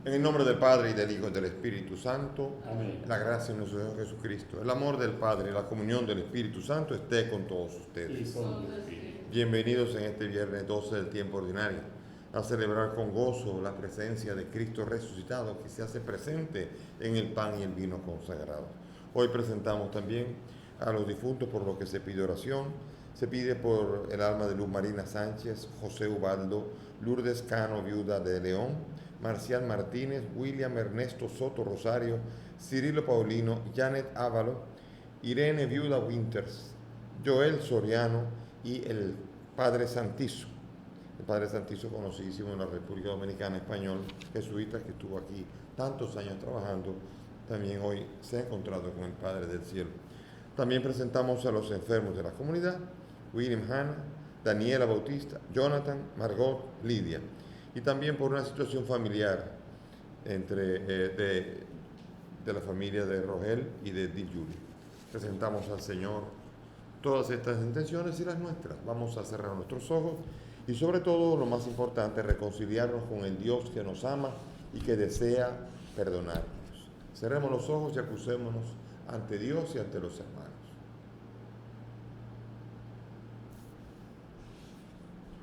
En el nombre del Padre, y del Hijo, y del Espíritu Santo. Amén. La gracia de nuestro Señor Jesucristo, el amor del Padre y la comunión del Espíritu Santo esté con todos Y ustedes. con tu espíritu. Bienvenidos en este viernes 12 del tiempo ordinario a celebrar con gozo la presencia de Cristo resucitado que se hace presente en el pan y el vino consagrados. Hoy presentamos también a los difuntos por los que se pide oración. Se pide por el alma de Luz Marina Sánchez, José Ubaldo, Lourdes Cano, viuda de León, Marcial Martínez, William Ernesto Soto Rosario, Cirilo Paulino, Janet Ávalo, Irene Viuda Winters, Joel Soriano y el Padre Santizo. El Padre Santizo, conocidísimo en la República Dominicana, español, jesuita, que estuvo aquí tantos años trabajando, también hoy se ha encontrado con el Padre del Cielo. También presentamos a los enfermos de la comunidad: William Hanna, Daniela Bautista, Jonathan, Margot, Lidia. Y también por una situación familiar de la familia de Rogel y de Di Giulio. Presentamos al Señor todas estas intenciones y las nuestras. Vamos a cerrar nuestros ojos y, sobre todo, lo más importante, reconciliarnos con el Dios que nos ama y que desea perdonarnos. Cerremos los ojos y acusémonos ante Dios y ante los hermanos.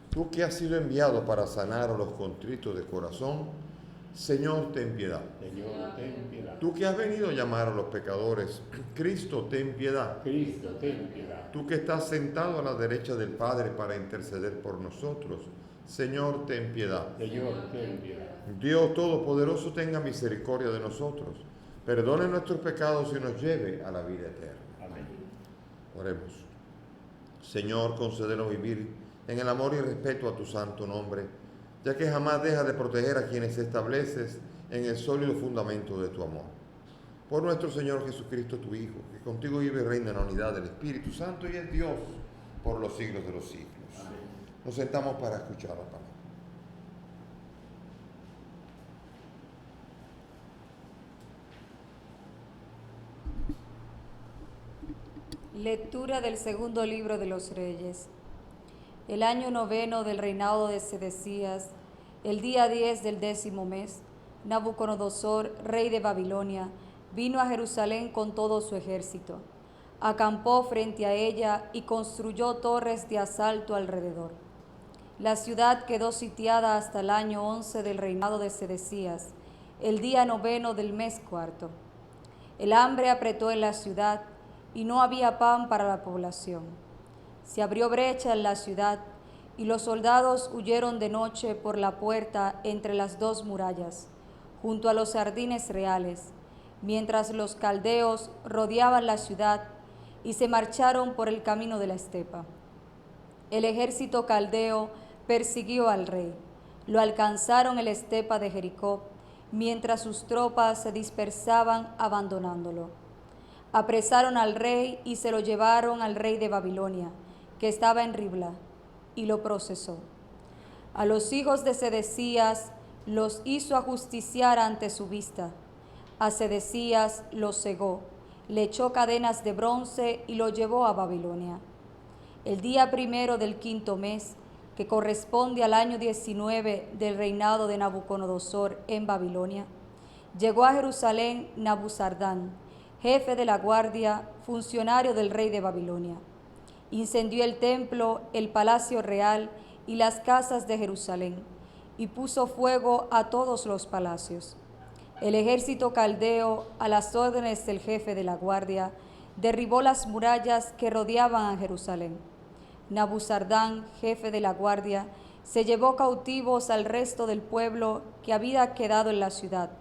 Tú que has sido enviado para sanar a los contritos de corazón, Señor, ten piedad. Señor, ten piedad. Tú que has venido a llamar a los pecadores, Cristo, ten piedad. Cristo, ten piedad. Tú que estás sentado a la derecha del Padre para interceder por nosotros, Señor, ten piedad. Señor, ten piedad. Dios Todopoderoso, tenga misericordia de nosotros, perdone nuestros pecados y nos lleve a la vida eterna. Amén. Oremos. Señor, concédenos vivir en el amor y respeto a tu santo nombre, ya que jamás dejas de proteger a quienes estableces en el sólido fundamento de tu amor. Por nuestro Señor Jesucristo, tu Hijo, que contigo vive y reina en la unidad del Espíritu Santo y es Dios por los siglos de los siglos. Amén. Nos sentamos para escuchar la palabra. Lectura del segundo libro de los Reyes. El año 9 del reinado de Sedecías, el día 10 del 10º mes, Nabucodonosor, rey de Babilonia, vino a Jerusalén con todo su ejército. Acampó frente a ella y construyó torres de asalto alrededor. La ciudad quedó sitiada hasta el año 11 del reinado de Sedecías, el día 9 del mes cuarto. El hambre apretó en la ciudad y no había pan para la población. Se abrió brecha en la ciudad y los soldados huyeron de noche por la puerta entre las dos murallas, junto a los jardines reales, mientras los caldeos rodeaban la ciudad y se marcharon por el camino de la estepa. El ejército caldeo persiguió al rey. Lo alcanzaron en la estepa de Jericó, mientras sus tropas se dispersaban abandonándolo. Apresaron al rey y se lo llevaron al rey de Babilonia, que estaba en Ribla, y lo procesó. A los hijos de Sedecías los hizo ajusticiar ante su vista. A Sedecías los cegó, le echó cadenas de bronce y lo llevó a Babilonia. El día 1 del 5º mes, que corresponde al año 19 del reinado de Nabucodonosor en Babilonia, llegó a Jerusalén Nabuzardán, jefe de la guardia, funcionario del rey de Babilonia. Incendió el templo, el palacio real y las casas de Jerusalén, y puso fuego a todos los palacios. El ejército caldeo, a las órdenes del jefe de la guardia, derribó las murallas que rodeaban a Jerusalén. Nabuzardán, jefe de la guardia, se llevó cautivos al resto del pueblo que había quedado en la ciudad,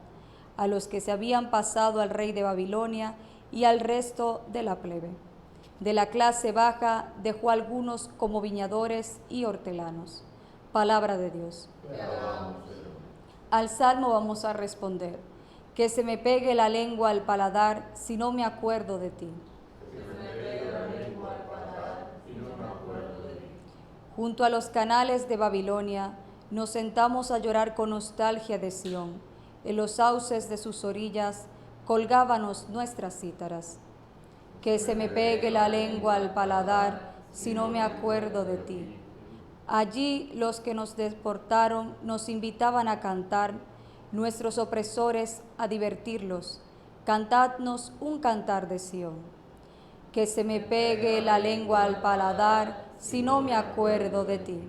a los que se habían pasado al rey de Babilonia y al resto de la plebe. De la clase baja dejó algunos como viñadores y hortelanos. Palabra de Dios. Al salmo vamos a responder: que se me pegue la lengua al paladar si no me acuerdo de ti. Junto a los canales de Babilonia nos sentamos a llorar con nostalgia de Sión. En los sauces de sus orillas colgábanos nuestras cítaras. Que se me pegue la lengua al paladar si no me acuerdo de ti. Allí los que nos deportaron nos invitaban a cantar: nuestros opresores a divertirlos. Cantadnos un cantar de Sión. Que se me pegue la lengua al paladar si no me acuerdo de ti.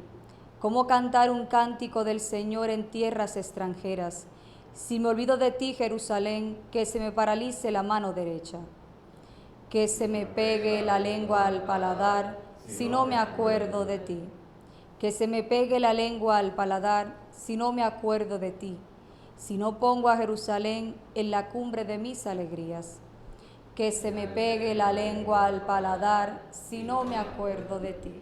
¿Cómo cantar un cántico del Señor en tierras extranjeras? Si me olvido de ti, Jerusalén, que se me paralice la mano derecha. Que se me pegue la lengua al paladar si no me acuerdo de ti. Que se me pegue la lengua al paladar si no me acuerdo de ti. Si no pongo a Jerusalén en la cumbre de mis alegrías. Que se me pegue la lengua al paladar si no me acuerdo de ti.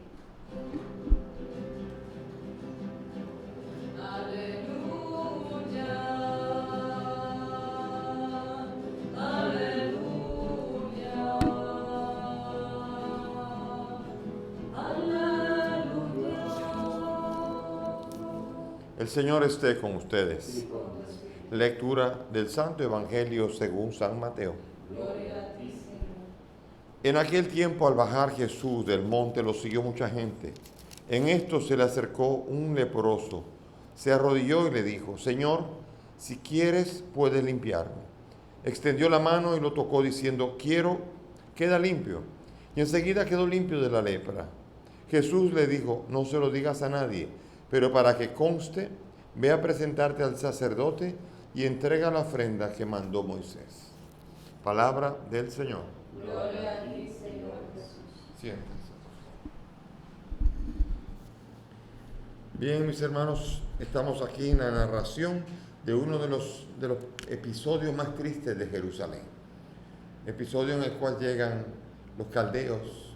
El Señor esté con ustedes. Lectura del Santo Evangelio según San Mateo. En aquel tiempo, al bajar Jesús del monte, lo siguió mucha gente. En esto se le acercó un leproso. Se arrodilló y le dijo: Señor, si quieres, puedes limpiarme. Extendió la mano y lo tocó diciendo: quiero, queda limpio. Y enseguida quedó limpio de la lepra. Jesús le dijo: no se lo digas a nadie, pero para que conste, ve a presentarte al sacerdote y entrega la ofrenda que mandó Moisés. Palabra del Señor. Gloria a ti, Señor Jesús. Siéntense. Bien, mis hermanos, estamos aquí en la narración de uno de los episodios más tristes de Jerusalén. Episodio en el cual llegan los caldeos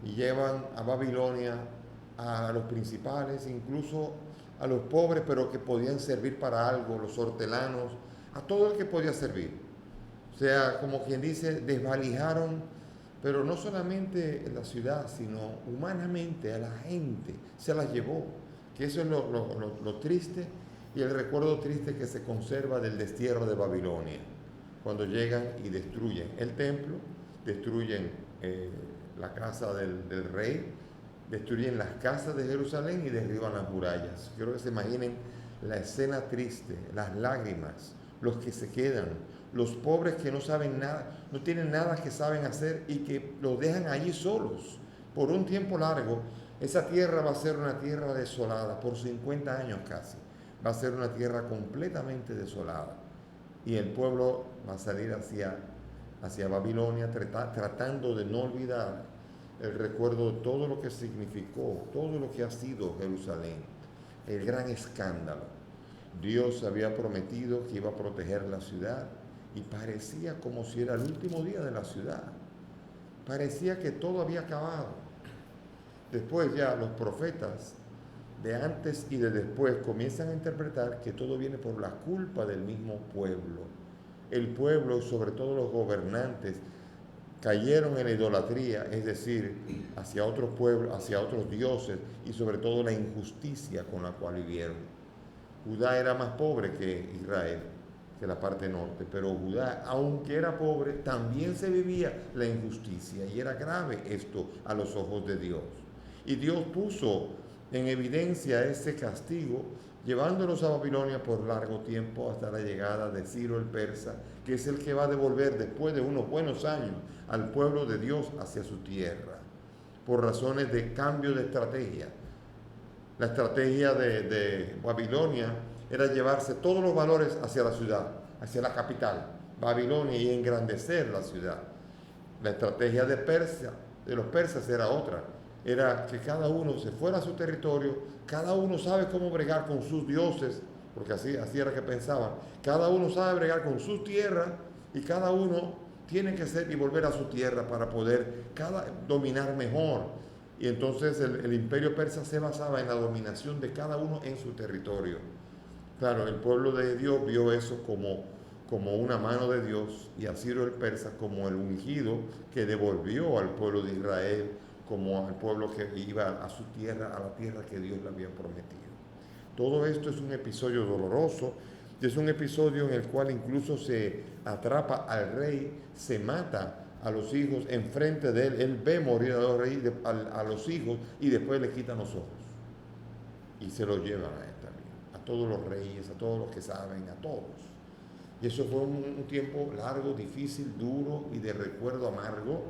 y llevan a Babilonia a los principales, incluso a los pobres, pero que podían servir para algo, los hortelanos, a todo el que podía servir. O sea, como quien dice, desvalijaron, pero no solamente en la ciudad, sino humanamente a la gente, se las llevó. Que eso es lo triste y el recuerdo triste que se conserva del destierro de Babilonia, cuando llegan y destruyen el templo, destruyen la casa del rey, destruyen las casas de Jerusalén y derriban las murallas. Quiero que se imaginen la escena triste, las lágrimas, los que se quedan, los pobres que no saben nada, no tienen nada que saben hacer y que los dejan allí solos por un tiempo largo. Esa tierra va a ser una tierra desolada por 50 años casi. Va a ser una tierra completamente desolada. Y el pueblo va a salir hacia Babilonia tratando de no olvidar el recuerdo de todo lo que significó, todo lo que ha sido Jerusalén, el gran escándalo. Dios había prometido que iba a proteger la ciudad y parecía como si era el último día de la ciudad. Parecía que todo había acabado. Después ya los profetas de antes y de después comienzan a interpretar que todo viene por la culpa del mismo pueblo. El pueblo y sobre todo los gobernantes cayeron en la idolatría, es decir, hacia otros pueblos, hacia otros dioses y sobre todo la injusticia con la cual vivieron. Judá era más pobre que Israel, que la parte norte, pero Judá, aunque era pobre, también se vivía la injusticia y era grave esto a los ojos de Dios. Y Dios puso en evidencia ese castigo, llevándolos a Babilonia por largo tiempo hasta la llegada de Ciro el persa, que es el que va a devolver después de unos buenos años al pueblo de Dios hacia su tierra, por razones de cambio de estrategia. La estrategia de Babilonia era llevarse todos los valores hacia la ciudad, hacia la capital, Babilonia, y engrandecer la ciudad. La estrategia de los persas era otra. Era que cada uno se fuera a su territorio, cada uno sabe cómo bregar con sus dioses, porque así era que pensaban, cada uno sabe bregar con su tierra y cada uno tiene que ser y volver a su tierra para poder dominar mejor. Y entonces el imperio persa se basaba en la dominación de cada uno en su territorio. Claro, el pueblo de Dios vio eso como una mano de Dios y a Ciro el persa como el ungido que devolvió al pueblo de Israel como al pueblo que iba a su tierra, a la tierra que Dios le había prometido. Todo esto es un episodio doloroso, y es un episodio en el cual incluso se atrapa al rey, se mata a los hijos enfrente de él ve morir a los hijos y después le quitan los ojos y se los llevan a él también, a todos los reyes, a todos los que saben, a todos. Y eso fue un tiempo largo, difícil, duro y de recuerdo amargo,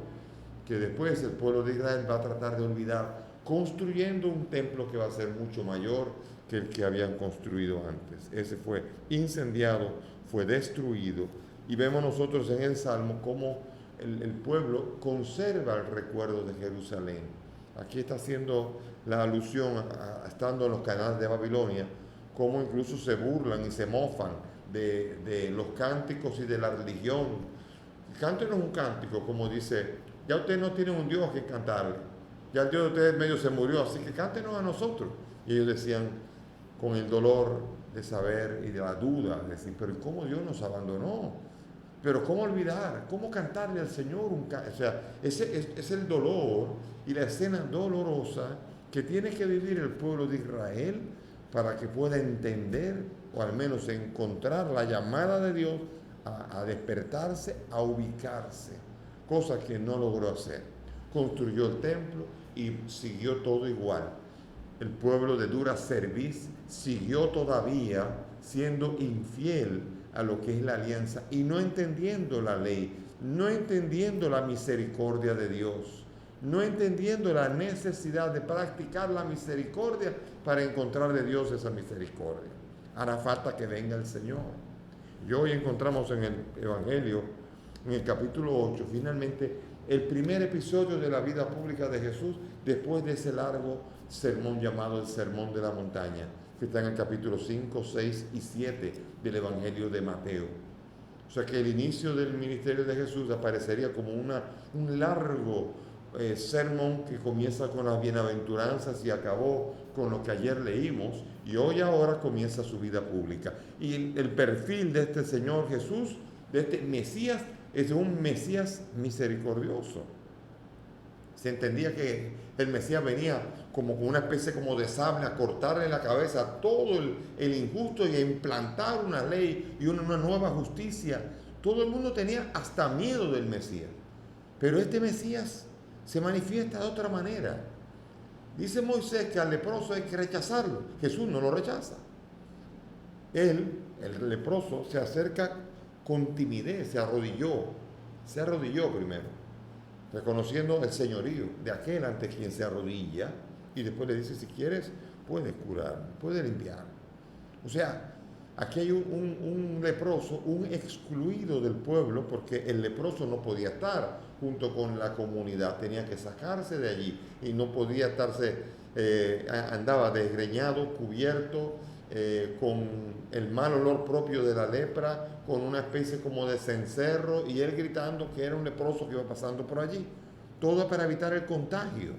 que después el pueblo de Israel va a tratar de olvidar, construyendo un templo que va a ser mucho mayor que el que habían construido antes. Ese fue incendiado, fue destruido, y vemos nosotros en el Salmo cómo el pueblo conserva el recuerdo de Jerusalén. Aquí está haciendo la alusión a estando en los canales de Babilonia, cómo incluso se burlan y se mofan de los cánticos y de la religión. El canto no es un cántico, como dice, ya ustedes no tienen un Dios que cantarle, ya el Dios de ustedes medio se murió, así que cántenos a nosotros. Y ellos decían, con el dolor de saber y de la duda, de decir, pero ¿cómo Dios nos abandonó? Pero ¿cómo olvidar? ¿Cómo cantarle al Señor o sea, ese es el dolor y la escena dolorosa que tiene que vivir el pueblo de Israel para que pueda entender, o al menos encontrar la llamada de Dios a despertarse, a ubicarse, cosa que no logró hacer. Construyó el templo y siguió todo igual. El pueblo de dura cerviz siguió todavía siendo infiel a lo que es la alianza y no entendiendo la ley, no entendiendo la misericordia de Dios, no entendiendo la necesidad de practicar la misericordia para encontrar de Dios esa misericordia. Hará falta que venga el Señor. Y hoy encontramos en el Evangelio, en el capítulo 8, finalmente el primer episodio de la vida pública de Jesús después de ese largo sermón llamado el Sermón de la Montaña, que está en el capítulo 5, 6 y 7 del Evangelio de Mateo. O sea que el inicio del ministerio de Jesús aparecería como un largo sermón que comienza con las bienaventuranzas y acabó con lo que ayer leímos, y hoy ahora comienza su vida pública. Y el perfil de este Señor Jesús, de este Mesías, es un Mesías misericordioso. Se entendía que el Mesías venía como con una especie como de sable a cortarle la cabeza a todo el injusto y a implantar una ley y una nueva justicia. Todo el mundo tenía hasta miedo del Mesías. Pero este Mesías se manifiesta de otra manera. Dice Moisés que al leproso hay que rechazarlo. Jesús no lo rechaza. Él, el leproso, se acerca con timidez, se arrodilló primero, reconociendo el señorío de aquel ante quien se arrodilla, y después le dice, si quieres, puedes curar, puedes limpiar. O sea, aquí hay un leproso, un excluido del pueblo, porque el leproso no podía estar junto con la comunidad, tenía que sacarse de allí, y no podía estarse, andaba desgreñado, cubierto, con el mal olor propio de la lepra, con una especie como de cencerro, y él gritando que era un leproso que iba pasando por allí. Todo para evitar el contagio.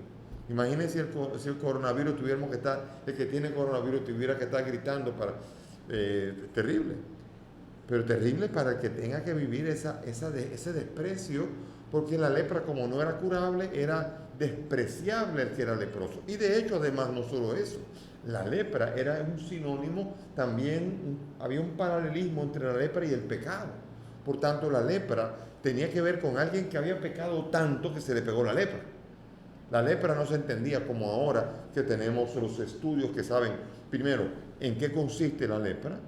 Imagínense si el coronavirus tuviéramos que estar, el que tiene coronavirus tuviera que estar gritando para... terrible. Pero terrible para el que tenga que vivir ese desprecio, porque la lepra, como no era curable, era despreciable el que era leproso. Y de hecho, además, no solo eso, la lepra era un sinónimo, también había un paralelismo entre la lepra y el pecado. Por tanto, la lepra tenía que ver con alguien que había pecado tanto que se le pegó la lepra. La lepra no se entendía como ahora que tenemos los estudios que saben, primero, en qué consiste la lepra,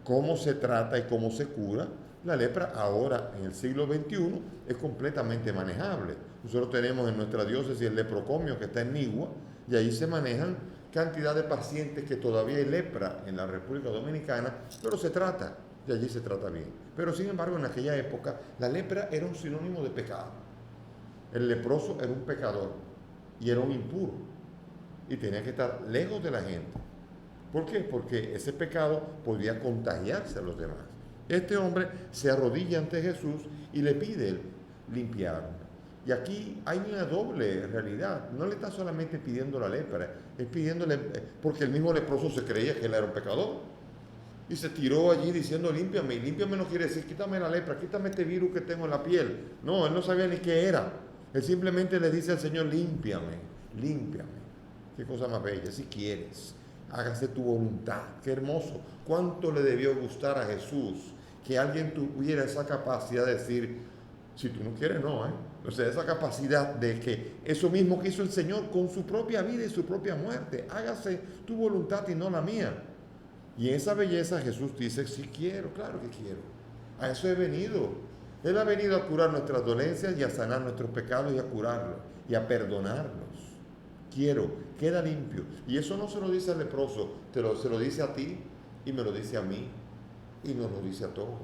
cómo se trata y cómo se cura. La lepra ahora, en el siglo XXI, es completamente manejable. Nosotros tenemos en nuestra diócesis el leprocomio que está en Nigua, y ahí se manejan cantidad de pacientes que todavía hay lepra en la República Dominicana, pero se trata, y allí se trata bien. Pero sin embargo, en aquella época, la lepra era un sinónimo de pecado. El leproso era un pecador y era un impuro, y tenía que estar lejos de la gente. ¿Por qué? Porque ese pecado podía contagiarse a los demás. Este hombre se arrodilla ante Jesús y le pide limpiar. Y aquí hay una doble realidad. No le está solamente pidiendo la lepra, es pidiéndole, porque el mismo leproso se creía que él era un pecador. Y se tiró allí diciendo, límpiame. Y límpiame no quiere decir, quítame la lepra, quítame este virus que tengo en la piel. No, él no sabía ni qué era. Él simplemente le dice al Señor, límpiame, límpiame. Qué cosa más bella, si quieres. Hágase tu voluntad. Qué hermoso. Cuánto le debió gustar a Jesús que alguien tuviera esa capacidad de decir, si tú no quieres, no, O sea, esa capacidad de que eso mismo que hizo el Señor con su propia vida y su propia muerte, hágase tu voluntad y no la mía. Y en esa belleza Jesús dice, sí quiero, claro que quiero. A eso he venido. Él ha venido a curar nuestras dolencias y a sanar nuestros pecados y a curarlos y a perdonarlos. Quiero, queda limpio. Y eso no se lo dice al leproso, se lo dice a ti y me lo dice a mí y nos lo dice a todos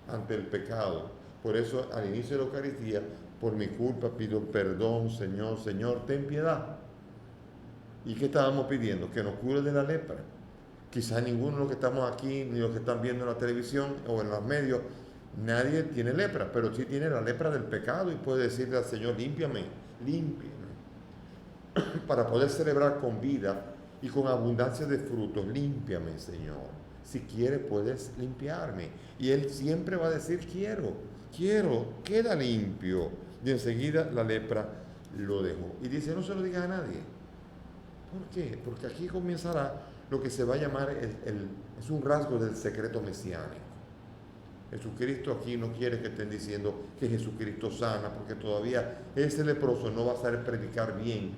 ante el pecado. Por eso al inicio de la Eucaristía, por mi culpa pido perdón, Señor, Señor, ten piedad. ¿Y qué estábamos pidiendo? Que nos cure de la lepra. Quizás ninguno de los que estamos aquí, ni los que están viendo en la televisión o en los medios, nadie tiene lepra, pero sí tiene la lepra del pecado y puede decirle al Señor, límpiame, límpiame. Para poder celebrar con vida y con abundancia de frutos, límpiame, Señor. Si quieres, puedes limpiarme. Y Él siempre va a decir, quiero, queda limpio. Y enseguida la lepra lo dejó. Y dice, no se lo digas a nadie. ¿Por qué? Porque aquí comenzará lo que se va a llamar, es un rasgo del secreto mesiánico. Jesucristo aquí no quiere que estén diciendo que Jesucristo sana, porque todavía ese leproso no va a saber predicar bien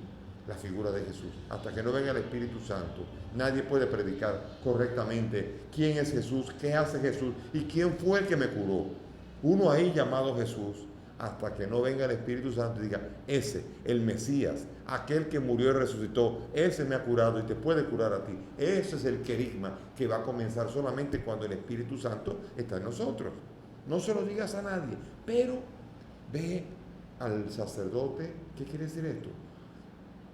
la figura de Jesús. Hasta que no venga el Espíritu Santo, nadie puede predicar correctamente quién es Jesús, qué hace Jesús y quién fue el que me curó. Uno ahí llamado Jesús, hasta que no venga el Espíritu Santo y diga, ese, el Mesías, aquel que murió y resucitó, ese me ha curado y te puede curar a ti. Ese es el querigma que va a comenzar solamente cuando el Espíritu Santo está en nosotros. No se lo digas a nadie, pero ve al sacerdote. ¿Qué quiere decir esto?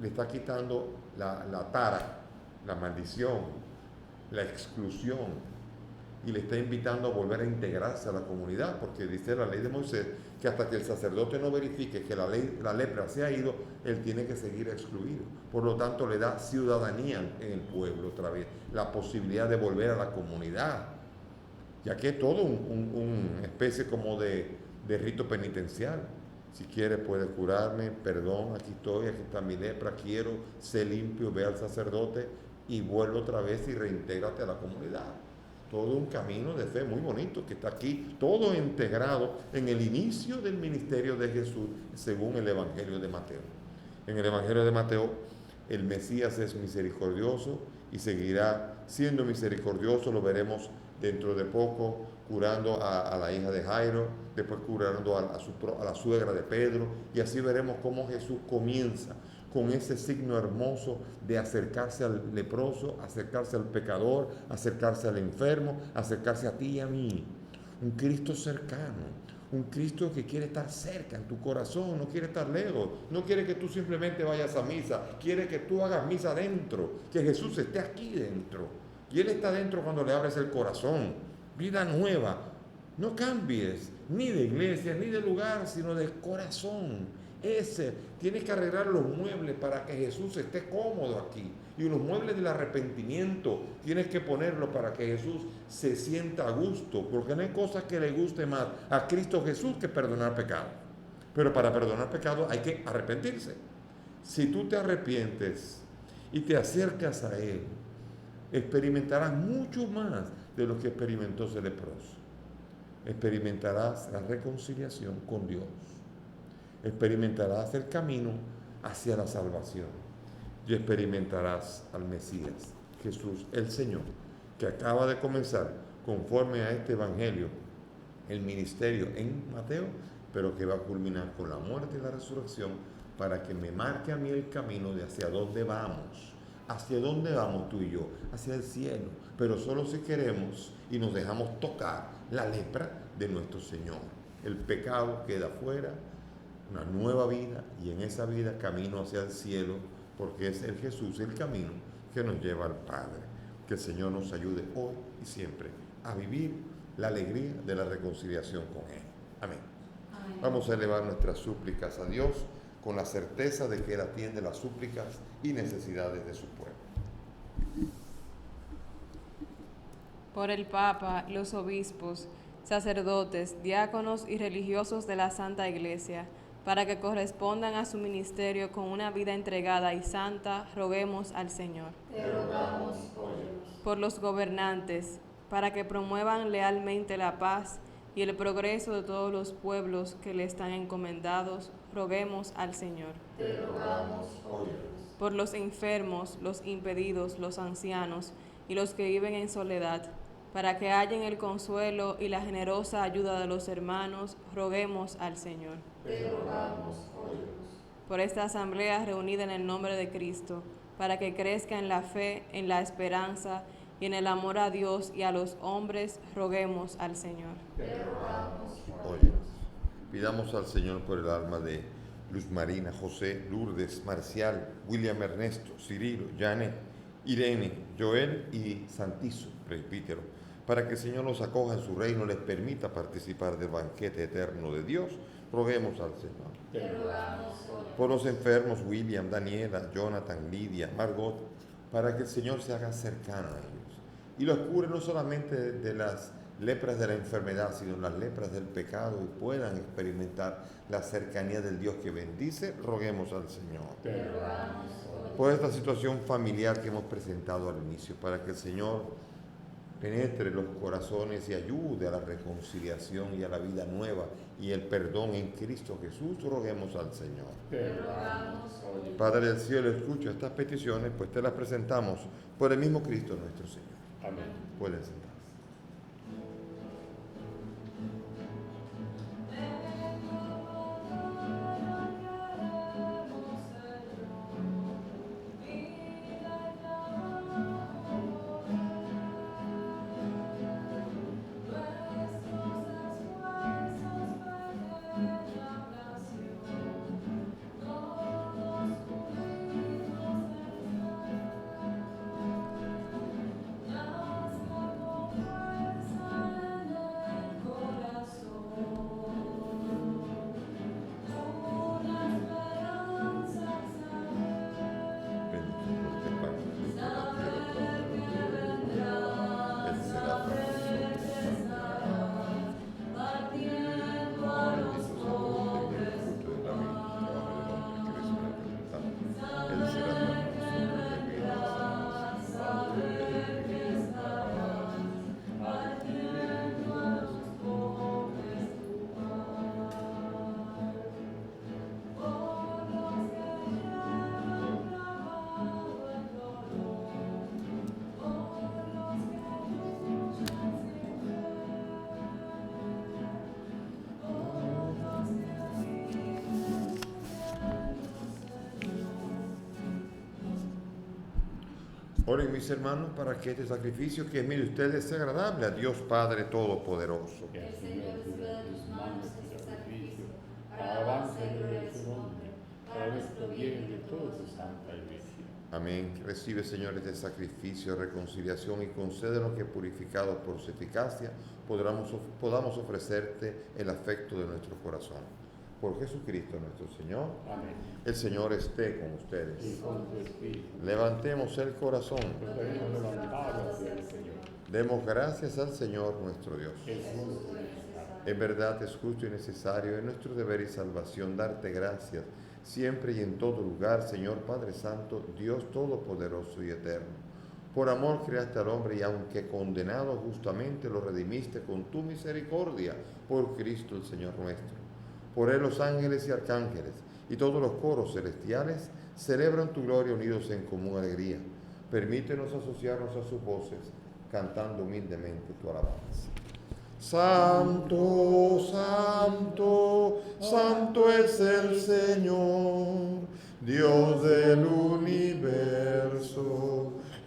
Le está quitando la tara, la maldición, la exclusión, y le está invitando a volver a integrarse a la comunidad, porque dice la ley de Moisés que hasta que el sacerdote no verifique que la lepra se ha ido, él tiene que seguir excluido. Por lo tanto, le da ciudadanía en el pueblo otra vez, la posibilidad de volver a la comunidad, ya que es todo una especie como de rito penitencial. Si quieres, puedes curarme, perdón, aquí estoy, aquí está mi lepra, quiero, sé limpio, ve al sacerdote y vuelve otra vez y reintégrate a la comunidad. Todo un camino de fe muy bonito que está aquí, todo integrado en el inicio del ministerio de Jesús, según el Evangelio de Mateo. En el Evangelio de Mateo, el Mesías es misericordioso y seguirá siendo misericordioso, lo veremos dentro de poco, curando a la hija de Jairo, después curando a la suegra de Pedro, y así veremos cómo Jesús comienza con ese signo hermoso de acercarse al leproso, acercarse al pecador, acercarse al enfermo, acercarse a ti y a mí. Un Cristo cercano, un Cristo que quiere estar cerca en tu corazón, no quiere estar lejos, no quiere que tú simplemente vayas a misa, quiere que tú hagas misa dentro, que Jesús esté aquí dentro. Y Él está dentro cuando le abres el corazón. Vida nueva. No cambies ni de iglesia, ni de lugar, sino de corazón. Tienes que arreglar los muebles para que Jesús esté cómodo aquí. Y los muebles del arrepentimiento tienes que ponerlos para que Jesús se sienta a gusto. Porque no hay cosa que le guste más a Cristo Jesús que perdonar pecado. Pero para perdonar pecado hay que arrepentirse. Si tú te arrepientes y te acercas a Él, experimentarás mucho más de lo que experimentó ese leproso. Experimentarás la reconciliación con Dios. Experimentarás el camino hacia la salvación y experimentarás al Mesías, Jesús el Señor, que acaba de comenzar conforme a este Evangelio el ministerio en Mateo, pero que va a culminar con la muerte y la resurrección para que me marque a mí el camino de hacia dónde vamos. ¿Hacia dónde vamos tú y yo? Hacia el cielo, pero solo si queremos y nos dejamos tocar la lepra de nuestro Señor. El pecado queda fuera, una nueva vida, y en esa vida camino hacia el cielo, porque es el Jesús el camino que nos lleva al Padre. Que el Señor nos ayude hoy y siempre a vivir la alegría de la reconciliación con Él. Amén. Amén. Vamos a elevar nuestras súplicas a Dios con la certeza de que Él atiende las súplicas y necesidades de su pueblo. Por el Papa, los obispos, sacerdotes, diáconos y religiosos de la Santa Iglesia, para que correspondan a su ministerio con una vida entregada y santa, roguemos al Señor. Te rogamos, óyenos. Por los gobernantes, para que promuevan lealmente la paz y el progreso de todos los pueblos que le están encomendados, roguemos al Señor. Te rogamos, óyenos. Por los enfermos, los impedidos, los ancianos y los que viven en soledad, para que hallen el consuelo y la generosa ayuda de los hermanos, roguemos al Señor. Te rogamos, oh Dios. Por esta asamblea reunida en el nombre de Cristo, para que crezca en la fe, en la esperanza y en el amor a Dios y a los hombres, roguemos al Señor. Te rogamos, oh Oye, pidamos al Señor por el alma de Luz Marina, José, Lourdes, Marcial, William Ernesto, Cirilo, Janet, Irene, Joel y Santizo, presbítero, para que el Señor los acoja en su reino, les permita participar del banquete eterno de Dios. Roguemos al Señor. Te rogamos, oh Dios. Por los enfermos, William, Daniela, Jonathan, Lidia, Margot, para que el Señor se haga cercano a ellos y los cure no solamente de las lepras de la enfermedad, sino las lepras del pecado, y puedan experimentar la cercanía del Dios que bendice. Roguemos al Señor. Te rogamos, oh Dios. Por esta situación familiar que hemos presentado al inicio, para que el Señor penetre los corazones y ayude a la reconciliación y a la vida nueva y el perdón en Cristo Jesús, roguemos al Señor. Te rogamos, oh Dios. Padre del cielo, escucha estas peticiones, pues te las presentamos por el mismo Cristo nuestro Señor. Amén. Pueden sentarse. Oren mis hermanos para que este sacrificio que es mío de ustedes sea agradable a Dios Padre Todopoderoso. Que el Señor reciba de tus manos este sacrificio, para alabanza y gloria de su nombre, para nuestro bien y de toda su santa iglesia. Amén. Recibe, Señor, este sacrificio de reconciliación y concédenos que, purificados por su eficacia, podamos ofrecerte el afecto de nuestro corazón. Por Jesucristo nuestro Señor. Amén. El Señor esté con ustedes. Y con tu espíritu. Levantemos el corazón. Procedemos levantado hacia el Señor. Demos gracias al Señor nuestro Dios. Es justo y necesario. En verdad es justo y necesario, es nuestro deber y salvación darte gracias siempre y en todo lugar, Señor Padre Santo, Dios Todopoderoso y Eterno. Por amor creaste al hombre y aunque condenado justamente lo redimiste con tu misericordia por Cristo el Señor nuestro. Por él los ángeles y arcángeles y todos los coros celestiales celebran tu gloria unidos en común alegría. Permítenos asociarnos a sus voces, cantando humildemente tu alabanza. Santo, santo, santo es el Señor, Dios del universo.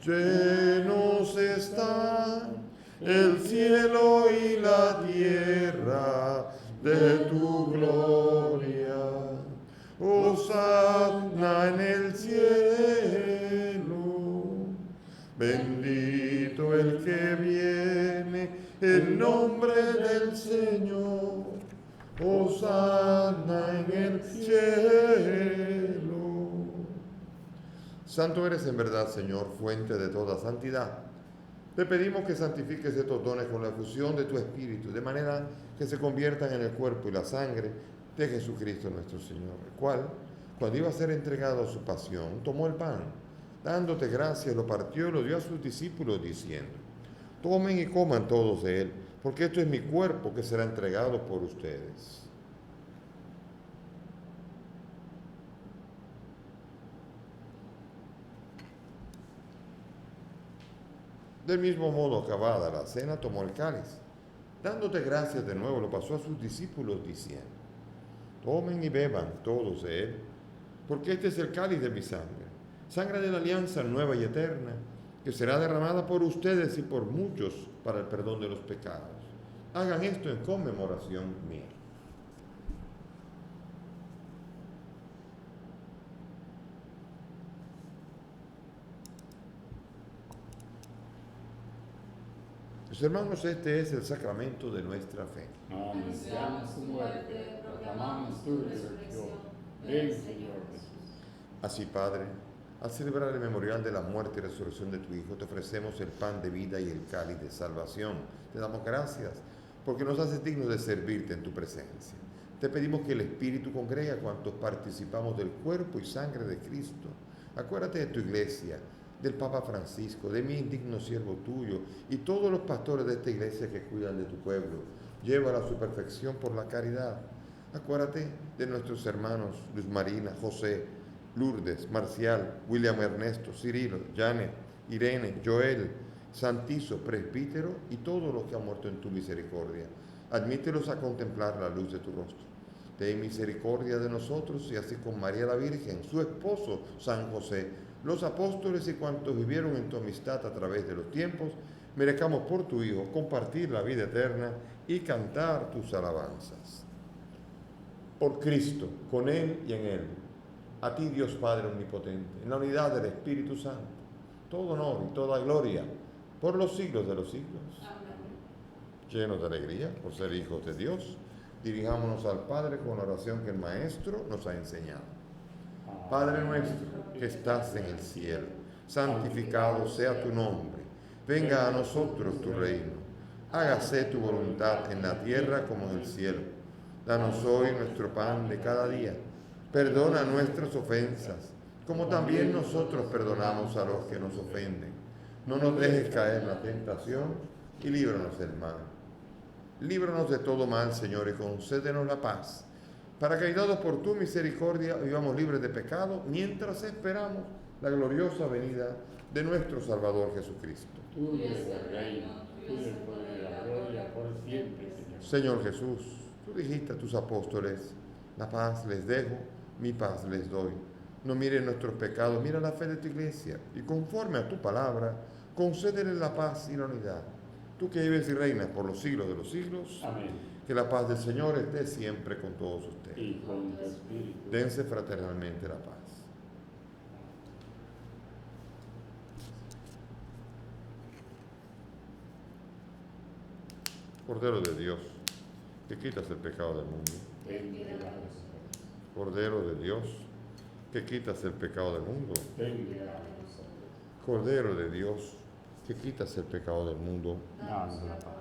Llenos están el cielo y la tierra de tu gloria. Hosanna en el cielo. Bendito el que viene en nombre del Señor. Hosanna en el cielo. Santo eres en verdad, Señor, fuente de toda santidad. Te pedimos que santifiques estos dones con la efusión de tu Espíritu, de manera que se conviertan en el cuerpo y la sangre de Jesucristo nuestro Señor, el cual, cuando iba a ser entregado a su pasión, tomó el pan, dándote gracias, lo partió y lo dio a sus discípulos, diciendo: tomen y coman todos de él, porque esto es mi cuerpo que será entregado por ustedes. Del mismo modo, acabada la cena, tomó el cáliz. Dándote gracias de nuevo, lo pasó a sus discípulos diciendo: tomen y beban todos de él, porque este es el cáliz de mi sangre, sangre de la alianza nueva y eterna, que será derramada por ustedes y por muchos para el perdón de los pecados. Hagan esto en conmemoración mía. Mis hermanos, este es el sacramento de nuestra fe. Anunciamos su muerte, proclamamos tu resurrección. Ven, Señor Jesús. Así, Padre, al celebrar el memorial de la muerte y resurrección de tu Hijo, te ofrecemos el pan de vida y el cáliz de salvación. Te damos gracias porque nos haces dignos de servirte en tu presencia. Te pedimos que el Espíritu congregue a cuantos participamos del cuerpo y sangre de Cristo. Acuérdate de tu iglesia, del Papa Francisco, de mi indigno siervo tuyo y todos los pastores de esta iglesia que cuidan de tu pueblo. Llévala a su perfección por la caridad. Acuérdate de nuestros hermanos Luz Marina, José, Lourdes, Marcial, William Ernesto, Cirilo, Janet, Irene, Joel, Santizo, presbítero y todos los que han muerto en tu misericordia. Admítelos a contemplar la luz de tu rostro. Ten misericordia de nosotros y así con María la Virgen, su esposo San José, los apóstoles y cuantos vivieron en tu amistad a través de los tiempos, merezcamos por tu Hijo compartir la vida eterna y cantar tus alabanzas. Por Cristo, con Él y en Él, a ti Dios Padre Omnipotente, en la unidad del Espíritu Santo, todo honor y toda gloria por los siglos de los siglos. Amén. Llenos de alegría por ser hijos de Dios, dirijámonos al Padre con la oración que el Maestro nos ha enseñado. Padre nuestro que estás en el cielo, santificado sea tu nombre. Venga a nosotros tu reino. Hágase tu voluntad en la tierra como en el cielo. Danos hoy nuestro pan de cada día. Perdona nuestras ofensas, como también nosotros perdonamos a los que nos ofenden. No nos dejes caer en la tentación y líbranos del mal. Líbranos de todo mal, Señor, y concédenos la paz, para que, ayudados por tu misericordia, vivamos libres de pecado, mientras esperamos la gloriosa venida de nuestro Salvador Jesucristo. Tuyo es el reino, tuyo el poder y la gloria por siempre, Señor. Señor Jesús, tú dijiste a tus apóstoles: la paz les dejo, mi paz les doy. No miren nuestros pecados, mira la fe de tu iglesia, y conforme a tu palabra, concédele la paz y la unidad. Tú que vives y reinas por los siglos de los siglos. Amén. Que la paz del Señor esté siempre con todos ustedes. Y con tu espíritu. Dense fraternalmente la paz. Cordero de Dios, que quitas el pecado del mundo. Ten piedad de nosotros. Cordero de Dios, que quitas el pecado del mundo. Ten piedad de nosotros. Cordero de Dios, que quitas el pecado del mundo. Danos la paz.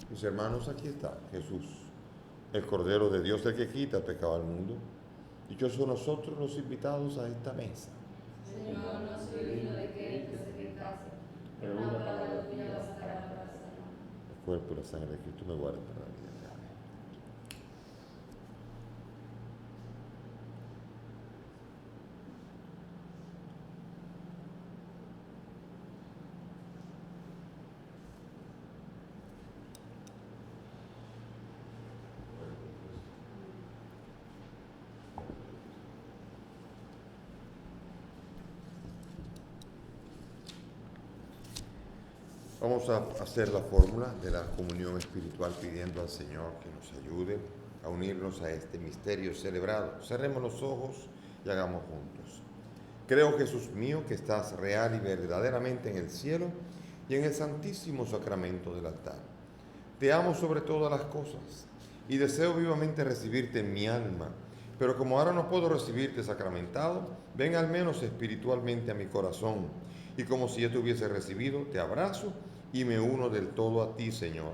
Mis hermanos, aquí está Jesús, el Cordero de Dios, el que quita el pecado del mundo. Dichosos son nosotros los invitados a esta mesa. Señor, no soy digno de que entres en mi casa, Pero una palabra tuya tuya bastará para sanar. El cuerpo y la sangre de Cristo me guarden para la vida. Amén. Vamos a hacer la fórmula de la comunión espiritual pidiendo al Señor que nos ayude a unirnos a este misterio celebrado. Cerremos los ojos y hagamos juntos. Creo, Jesús mío, que estás real y verdaderamente en el cielo y en el santísimo sacramento del altar. Te amo sobre todas las cosas y deseo vivamente recibirte en mi alma, pero como ahora no puedo recibirte sacramentado, ven al menos espiritualmente a mi corazón, y como si ya te hubiese recibido, te abrazo y me uno del todo a ti, Señor,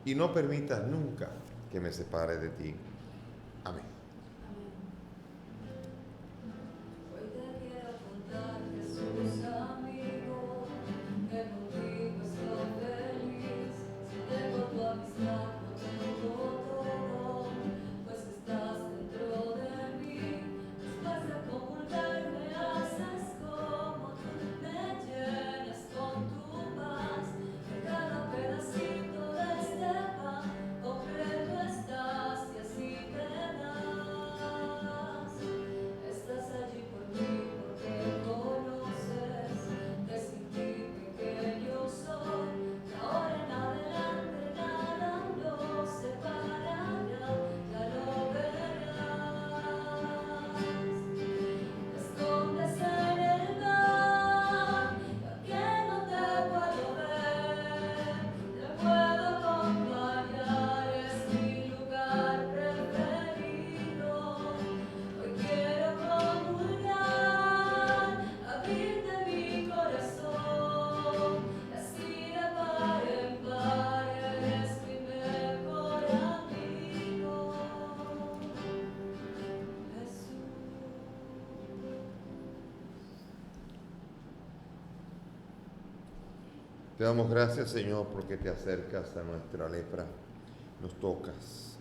y no permitas nunca que me separe de ti. Amén. Hoy te quiero contar, Jesús amigo, que contigo estoy feliz. Si tengo tu amistad, no tengo todo, pues estás dentro de mí. Después de damos gracias, Señor, porque te acercas a nuestra lepra, nos tocas,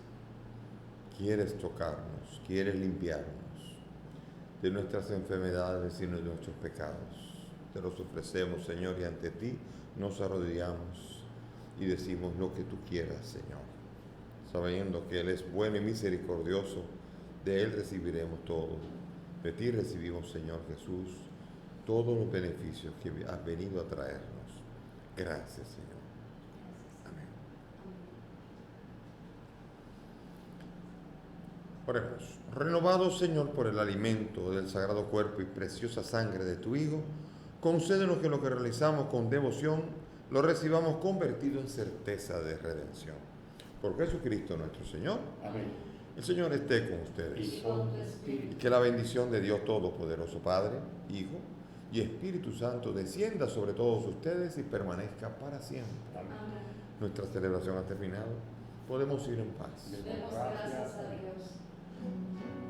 quieres tocarnos, quieres limpiarnos de nuestras enfermedades y de nuestros pecados. Te los ofrecemos, Señor, y ante ti nos arrodillamos y decimos lo que tú quieras, Señor, sabiendo que Él es bueno y misericordioso, de Él recibiremos todo. De ti recibimos, Señor Jesús, todos los beneficios que has venido a traernos. Gracias, Señor. Amén. Oremos. Renovado, Señor, por el alimento del sagrado cuerpo y preciosa sangre de tu Hijo, concédenos que lo que realizamos con devoción lo recibamos convertido en certeza de redención. Por Jesucristo nuestro Señor. Amén. El Señor esté con ustedes. Y con tu espíritu. Y que la bendición de Dios Todopoderoso, Padre, Hijo y Espíritu Santo descienda sobre todos ustedes y permanezca para siempre. Amén. Nuestra celebración ha terminado. Podemos ir en paz. Demos Demos gracias a Dios.